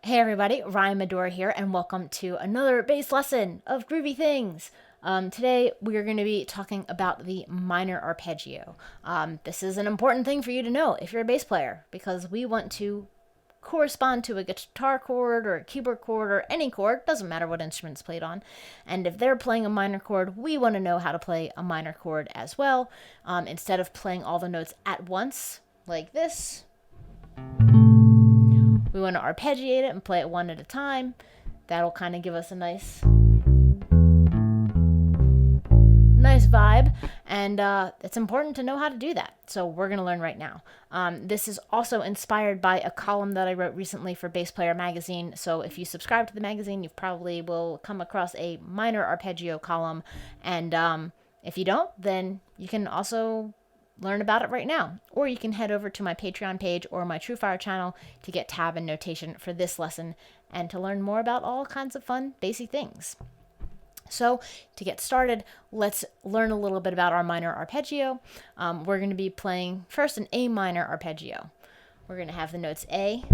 Hey everybody, Ryan Medora here, and welcome to another bass lesson of Groovy Things. Today we are going to be talking about the minor arpeggio. This is an important thing for you to know if you're a bass player, because we want to correspond to a guitar chord or a keyboard chord or any chord, doesn't matter what instrument's played on. And if they're playing a minor chord, we want to know how to play a minor chord as well, instead of playing all the notes at once, like this. We want to arpeggiate it and play it one at a time. That'll kind of give us a nice vibe, and it's important to know how to do that. So we're going to learn right now. This is also inspired by a column that I wrote recently for Bass Player magazine. So if you subscribe to the magazine, you probably will come across a minor arpeggio column, and if you don't, then you can also learn about it right now, or you can head over to my Patreon page or my TrueFire channel to get tab and notation for this lesson and to learn more about all kinds of fun, basic things. So to get started, let's learn a little bit about our minor arpeggio. We're going to be playing first an A minor arpeggio. We're going to have the notes A,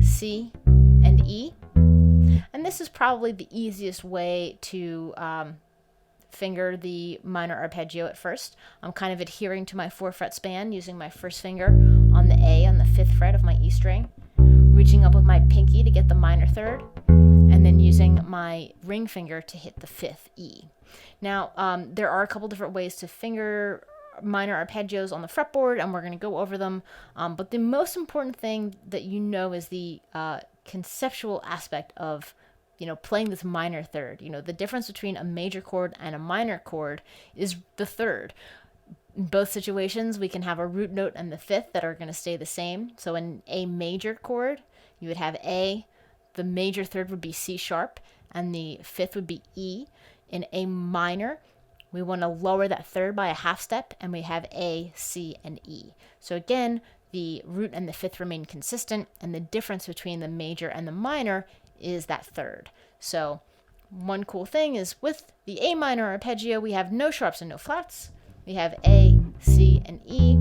C, and E, and this is probably the easiest way to finger the minor arpeggio at first. I'm kind of adhering to my 4-fret span using my first finger on the A on the 5th fret of my E string, reaching up with my pinky to get the minor third, and then using my ring finger to hit the 5th E. Now, there are a couple different ways to finger minor arpeggios on the fretboard, and we're going to go over them, but the most important thing that you know is the conceptual aspect of playing this minor third. The difference between a major chord and a minor chord is the third. In both situations, we can have a root note and the 5th that are going to stay the same. So in a major chord, you would have A, the major third would be C sharp, and the 5th would be E. In A minor, we want to lower that third by a half step, and we have A, C, and E. So again, the root and the 5th remain consistent, and the difference between the major and the minor is that third. So one cool thing is with the A minor arpeggio, we have no sharps and no flats. We have A, C, and E,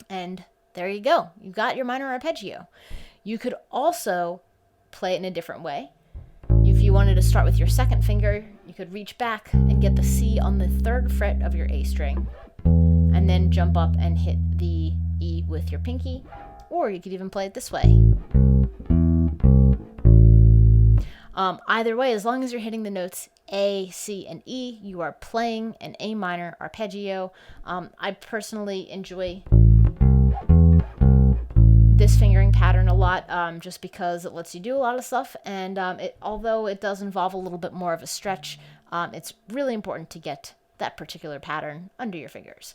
and there you go. You got your minor arpeggio. You could also play it in a different way. If you wanted to start with your second finger, you could reach back and get the C on the 3rd fret of your A string, and then jump up and hit the E with your pinky, or you could even play it this way. Either way, as long as you're hitting the notes A, C, and E, you are playing an A minor arpeggio. I personally enjoy this fingering pattern a lot, just because it lets you do a lot of stuff, and although it does involve a little bit more of a stretch, it's really important to get that particular pattern under your fingers.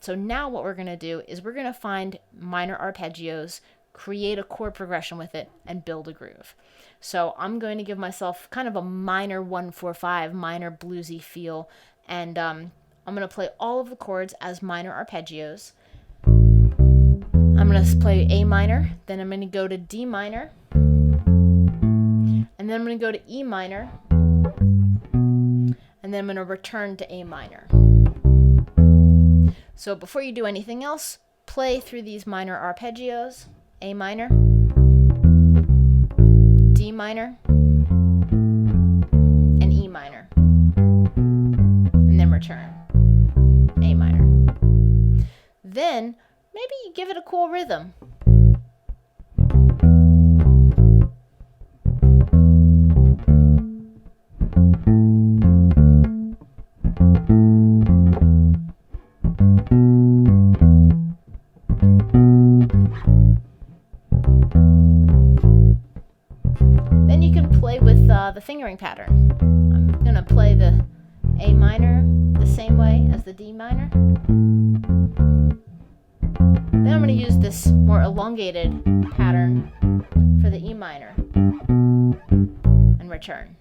So now what we're going to do is we're going to find minor arpeggios, create a chord progression with it, and build a groove. So I'm going to give myself kind of a minor 1-4-5, minor bluesy feel, and I'm going to play all of the chords as minor arpeggios. I'm going to play A minor, then I'm going to go to D minor, and then I'm going to go to E minor, and then I'm going to return to A minor. So before you do anything else, play through these minor arpeggios. A minor, D minor, and E minor, and then return, A minor. Then maybe you give it a cool rhythm. The fingering pattern. I'm going to play the A minor the same way as the D minor. Then I'm going to use this more elongated pattern for the E minor and return.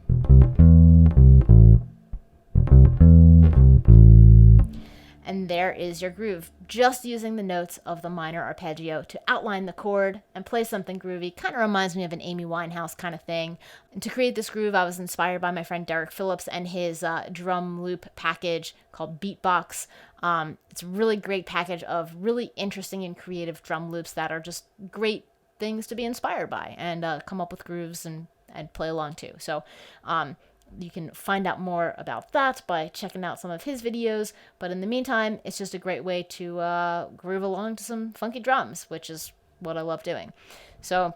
And there is your groove, just using the notes of the minor arpeggio to outline the chord and play something groovy. Kind of reminds me of an Amy Winehouse kind of thing. And to create this groove, I was inspired by my friend Derek Phillips and his drum loop package called Beatbox. It's a really great package of really interesting and creative drum loops that are just great things to be inspired by and come up with grooves and play along too. So you can find out more about that by checking out some of his videos. But in the meantime, it's just a great way to groove along to some funky drums, which is what I love doing. So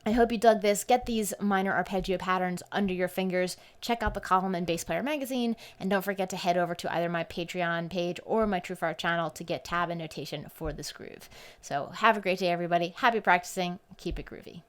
I hope you dug this. Get these minor arpeggio patterns under your fingers. Check out the column in Bass Player Magazine. And don't forget to head over to either my Patreon page or my True for Art channel to get tab and notation for this groove. So have a great day, everybody. Happy practicing. Keep it groovy.